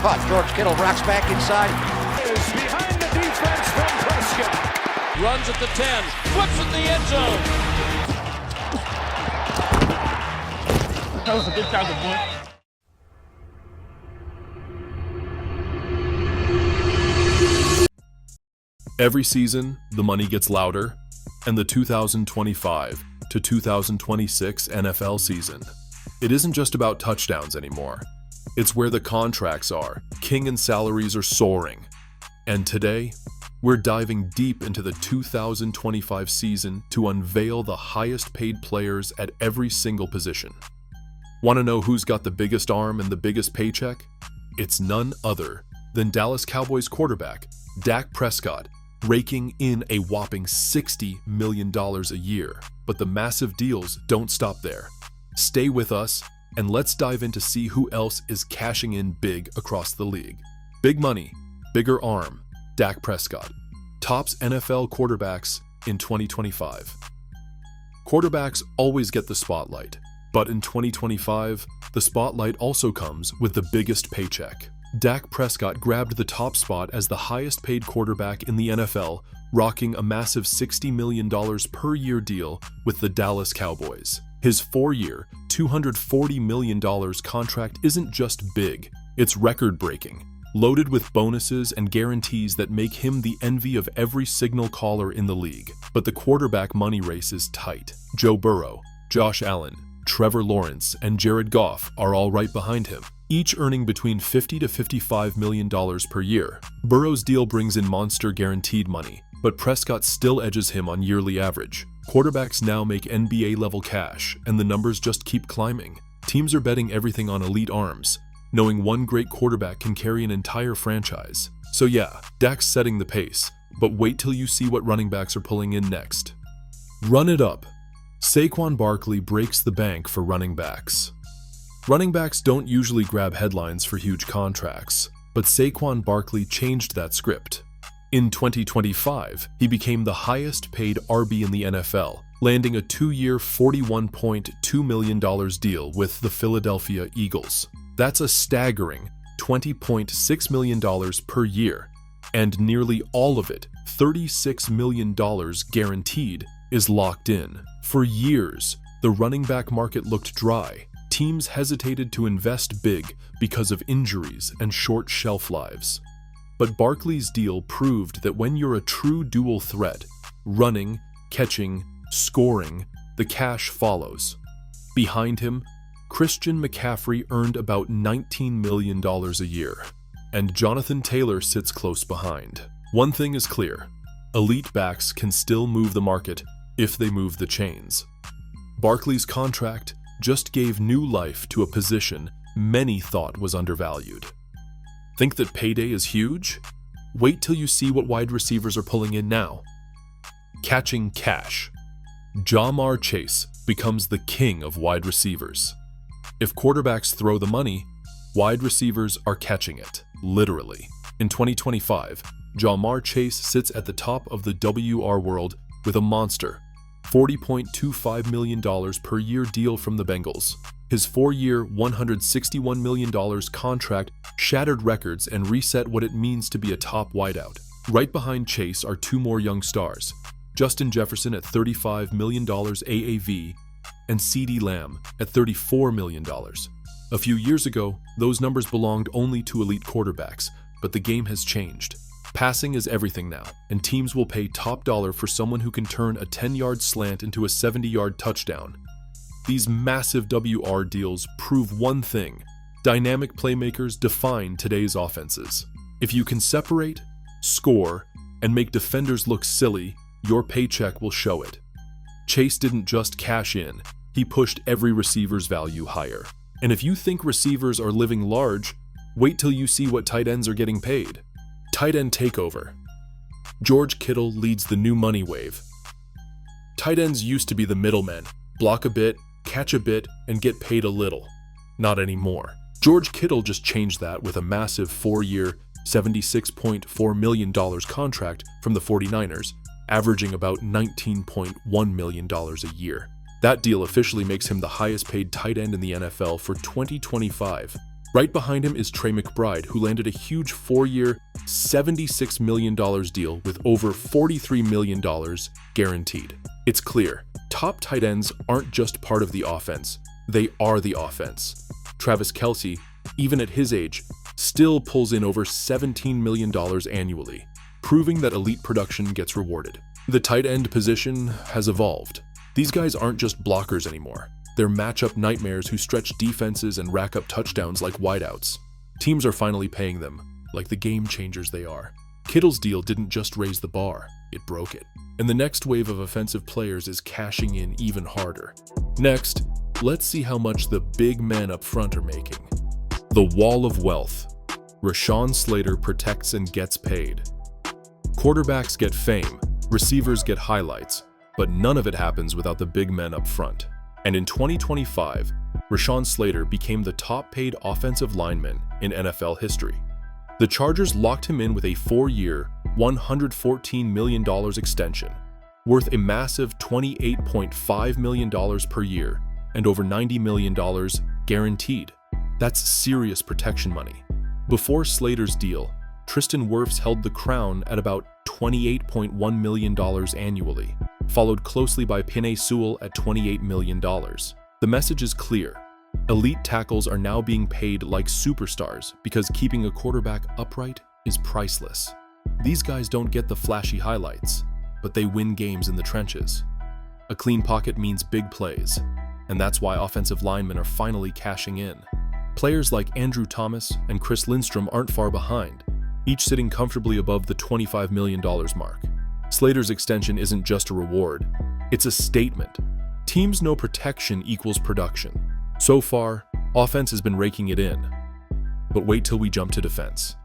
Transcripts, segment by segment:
Caught. George Kittle rocks back inside. Is behind the defense from Prescott. Runs at the 10, flips in the end zone. That was a good tackle, boy. Every season, the money gets louder, and the 2025 to 2026 NFL season, it isn't just about touchdowns anymore. It's where the contracts are. King and salaries are soaring. And today, we're diving deep into the 2025 season to unveil the highest paid players at every single position. Want to know who's got the biggest arm and the biggest paycheck? It's none other than Dallas Cowboys quarterback Dak Prescott, raking in a whopping $60 million a year. But the massive deals don't stop there. Stay with us, and let's dive in to see who else is cashing in big across the league. Big money, bigger arm, Dak Prescott. Tops NFL quarterbacks in 2025. Quarterbacks always get the spotlight, but in 2025, the spotlight also comes with the biggest paycheck. Dak Prescott grabbed the top spot as the highest paid quarterback in the NFL, rocking a massive $60 million per year deal with the Dallas Cowboys. His 4-year, $240 million contract isn't just big, it's record-breaking, loaded with bonuses and guarantees that make him the envy of every signal caller in the league. But the quarterback money race is tight. Joe Burrow, Josh Allen, Trevor Lawrence, and Jared Goff are all right behind him, each earning between $50 to $55 million per year. Burrow's deal brings in monster guaranteed money, but Prescott still edges him on yearly average. Quarterbacks now make NBA-level cash, and the numbers just keep climbing. Teams are betting everything on elite arms, knowing one great quarterback can carry an entire franchise. So yeah, Dak's setting the pace, but wait till you see what running backs are pulling in next. Run it up. Saquon Barkley breaks the bank for running backs. Running backs don't usually grab headlines for huge contracts, but Saquon Barkley changed that script. In 2025, he became the highest-paid RB in the NFL, landing a 2-year $41.2 million deal with the Philadelphia Eagles. That's a staggering $20.6 million per year, and nearly all of it, $36 million guaranteed, is locked in. For years, the running back market looked dry. Teams hesitated to invest big because of injuries and short shelf lives. But Barkley's deal proved that when you're a true dual threat, running, catching, scoring, the cash follows. Behind him, Christian McCaffrey earned about $19 million a year, and Jonathan Taylor sits close behind. One thing is clear: elite backs can still move the market if they move the chains. Barkley's contract just gave new life to a position many thought was undervalued. Think that payday is huge? Wait till you see what wide receivers are pulling in now. Catching cash. Jamar Chase becomes the king of wide receivers. If quarterbacks throw the money, wide receivers are catching it, literally. In 2025, Jamar Chase sits at the top of the WR world with a monster $40.25 million per year deal from the Bengals. His 4-year, $161 million contract shattered records and reset what it means to be a top wideout. Right behind Chase are two more young stars, Justin Jefferson at $35 million AAV and CeeDee Lamb at $34 million. A few years ago, those numbers belonged only to elite quarterbacks, but the game has changed. Passing is everything now, and teams will pay top dollar for someone who can turn a 10-yard slant into a 70-yard touchdown. These massive WR deals prove one thing: dynamic playmakers define today's offenses. If you can separate, score, and make defenders look silly, your paycheck will show it. Chase didn't just cash in, he pushed every receiver's value higher. And if you think receivers are living large, wait till you see what tight ends are getting paid. Tight end takeover. George Kittle leads the new money wave. Tight ends used to be the middlemen, block a bit, catch a bit, and get paid a little. Not anymore. George Kittle just changed that with a massive 4-year, $76.4 million contract from the 49ers, averaging about $19.1 million a year. That deal officially makes him the highest paid tight end in the NFL for 2025. Right behind him is Trey McBride, who landed a huge 4-year, $76 million deal with over $43 million guaranteed. It's clear, top tight ends aren't just part of the offense, they are the offense. Travis Kelce, even at his age, still pulls in over $17 million annually, proving that elite production gets rewarded. The tight end position has evolved. These guys aren't just blockers anymore. They're matchup nightmares who stretch defenses and rack up touchdowns like wideouts. Teams are finally paying them, like the game changers they are. Kittle's deal didn't just raise the bar, it broke it. And the next wave of offensive players is cashing in even harder. Next, let's see how much the big men up front are making. The wall of wealth. Rashawn Slater protects and gets paid. Quarterbacks get fame, receivers get highlights, but none of it happens without the big men up front. And in 2025, Rashawn Slater became the top-paid offensive lineman in NFL history. The Chargers locked him in with a 4-year, $114 million extension, worth a massive $28.5 million per year and over $90 million guaranteed. That's serious protection money. Before Slater's deal, Tristan Wirfs held the crown at about $28.1 million annually, followed closely by Penei Sewell at $28 million. The message is clear. Elite tackles are now being paid like superstars because keeping a quarterback upright is priceless. These guys don't get the flashy highlights, but they win games in the trenches. A clean pocket means big plays, and that's why offensive linemen are finally cashing in. Players like Andrew Thomas and Chris Lindstrom aren't far behind, each sitting comfortably above the $25 million mark. Slater's extension isn't just a reward, it's a statement. Teams know protection equals production. So far, offense has been raking it in. But wait till we jump to defense.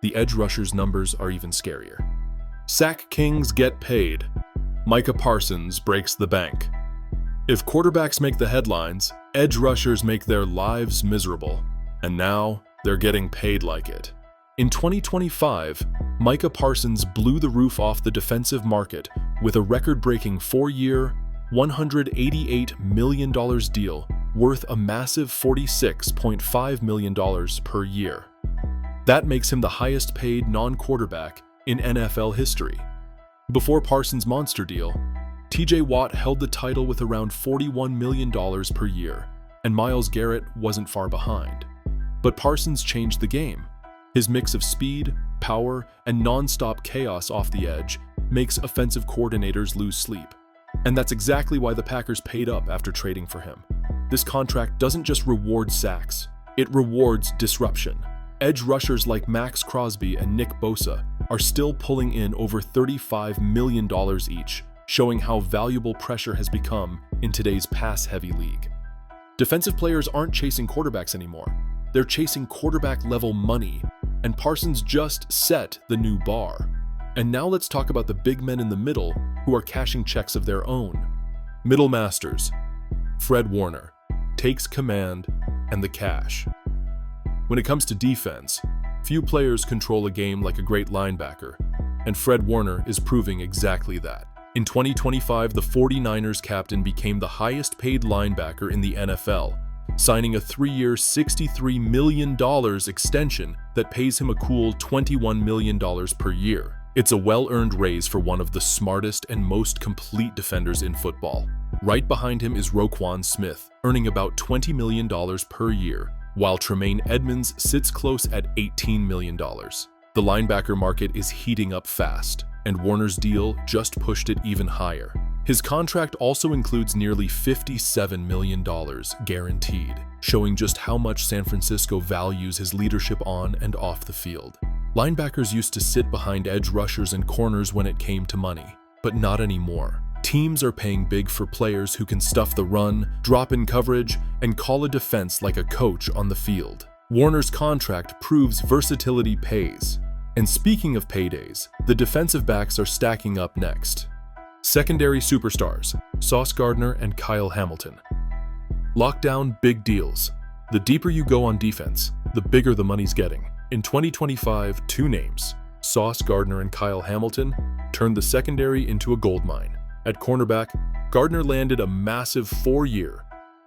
The edge rushers' numbers are even scarier. Sack kings get paid. Micah Parsons breaks the bank. If quarterbacks make the headlines, edge rushers make their lives miserable. And now, they're getting paid like it. In 2025, Micah Parsons blew the roof off the defensive market with a record-breaking 4-year, $188 million deal worth a massive $46.5 million per year. That makes him the highest-paid non-quarterback in NFL history. Before Parsons' monster deal, TJ Watt held the title with around $41 million per year, and Myles Garrett wasn't far behind. But Parsons changed the game. His mix of speed, power, and non-stop chaos off the edge makes offensive coordinators lose sleep. And that's exactly why the Packers paid up after trading for him. This contract doesn't just reward sacks, it rewards disruption. Edge rushers like Max Crosby and Nick Bosa are still pulling in over $35 million each, showing how valuable pressure has become in today's pass-heavy league. Defensive players aren't chasing quarterbacks anymore. They're chasing quarterback-level money, and Parsons just set the new bar. And now let's talk about the big men in the middle who are cashing checks of their own. Middle masters. Fred Warner takes command and the cash. When it comes to defense, few players control a game like a great linebacker, and Fred Warner is proving exactly that. In 2025, the 49ers captain became the highest-paid linebacker in the NFL, signing a 3-year, $63 million extension that pays him a cool $21 million per year. It's a well-earned raise for one of the smartest and most complete defenders in football. Right behind him is Roquan Smith, earning about $20 million per year, while Tremaine Edmonds sits close at $18 million. The linebacker market is heating up fast, and Warner's deal just pushed it even higher. His contract also includes nearly $57 million guaranteed, showing just how much San Francisco values his leadership on and off the field. Linebackers used to sit behind edge rushers and corners when it came to money, but not anymore. Teams are paying big for players who can stuff the run, drop in coverage, and call a defense like a coach on the field. Warner's contract proves versatility pays. And speaking of paydays, the defensive backs are stacking up next. Secondary superstars, Sauce Gardner and Kyle Hamilton. Lock down big deals. The deeper you go on defense, the bigger the money's getting. In 2025, two names, Sauce Gardner and Kyle Hamilton, turned the secondary into a goldmine. At cornerback, Gardner landed a massive 4-year,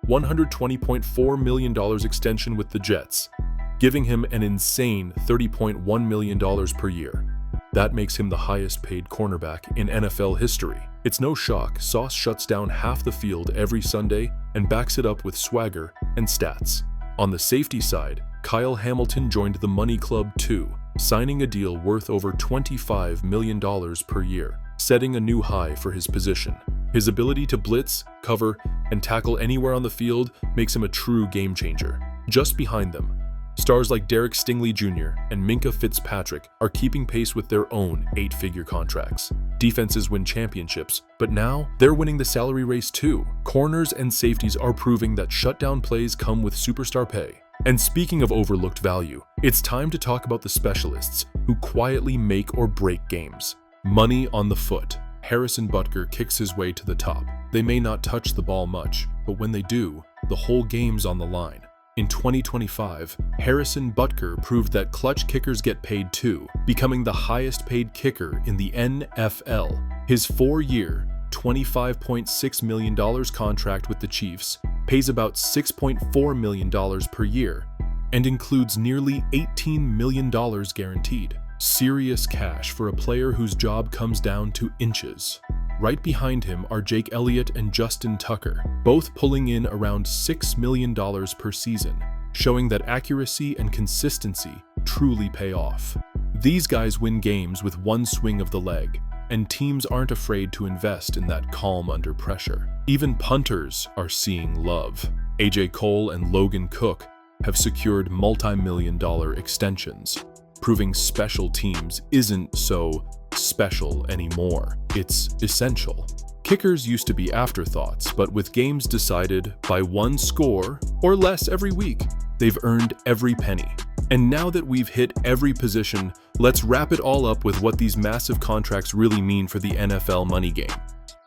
$120.4 million extension with the Jets, giving him an insane $30.1 million per year. That makes him the highest paid cornerback in NFL history. It's no shock Sauce shuts down half the field every Sunday and backs it up with swagger and stats. On the safety side, Kyle Hamilton joined the Money Club too, signing a deal worth over $25 million per year, setting a new high for his position. His ability to blitz, cover, and tackle anywhere on the field makes him a true game changer. Just behind them, stars like Derek Stingley Jr. and Micah Fitzpatrick are keeping pace with their own 8-figure contracts. Defenses win championships, but now they're winning the salary race too. Corners and safeties are proving that shutdown plays come with superstar pay. And speaking of overlooked value, it's time to talk about the specialists who quietly make or break games. Money on the foot. Harrison Butker kicks his way to the top. They may not touch the ball much, but when they do, the whole game's on the line. In 2025, Harrison Butker proved that clutch kickers get paid too, becoming the highest paid kicker in the NFL. His 4-year, $25.6 million contract with the Chiefs pays about $6.4 million per year and includes nearly $18 million guaranteed. Serious cash for a player whose job comes down to inches. Right behind him are Jake Elliott and Justin Tucker, both pulling in around $6 million per season, showing that accuracy and consistency truly pay off. These guys win games with one swing of the leg, and teams aren't afraid to invest in that calm under pressure. Even punters are seeing love. AJ Cole and Logan Cook have secured multi-million-dollar extensions, proving special teams isn't so special anymore. It's essential. Kickers used to be afterthoughts, but with games decided by one score or less every week, they've earned every penny. And now that we've hit every position, let's wrap it all up with what these massive contracts really mean for the NFL money game.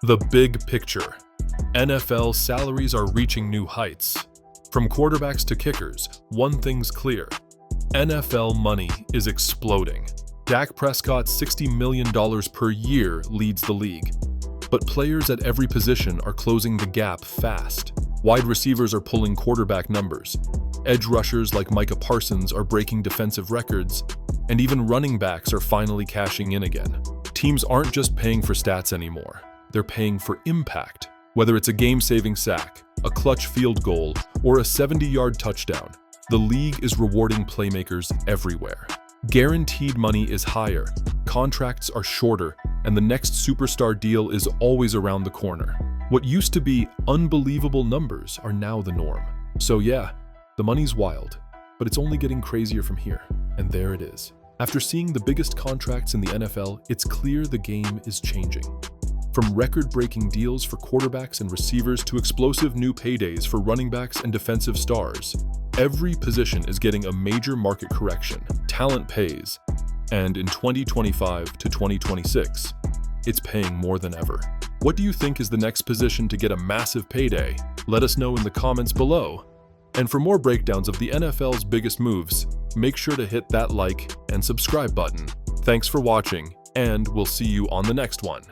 The big picture. NFL salaries are reaching new heights. From quarterbacks to kickers, one thing's clear. NFL money is exploding. Dak Prescott $60 million per year leads the league. But players at every position are closing the gap fast. Wide receivers are pulling quarterback numbers. Edge rushers like Micah Parsons are breaking defensive records. And even running backs are finally cashing in again. Teams aren't just paying for stats anymore. They're paying for impact. Whether it's a game-saving sack, a clutch field goal, or a 70-yard touchdown, the league is rewarding playmakers everywhere. Guaranteed money is higher, contracts are shorter, and the next superstar deal is always around the corner. What used to be unbelievable numbers are now the norm. So yeah, the money's wild, but it's only getting crazier from here. And there it is. After seeing the biggest contracts in the NFL, it's clear the game is changing. From record-breaking deals for quarterbacks and receivers to explosive new paydays for running backs and defensive stars, every position is getting a major market correction. Talent pays, and in 2025 to 2026, it's paying more than ever. What do you think is the next position to get a massive payday? Let us know in the comments below. And for more breakdowns of the NFL's biggest moves, make sure to hit that like and subscribe button. Thanks for watching, and we'll see you on the next one.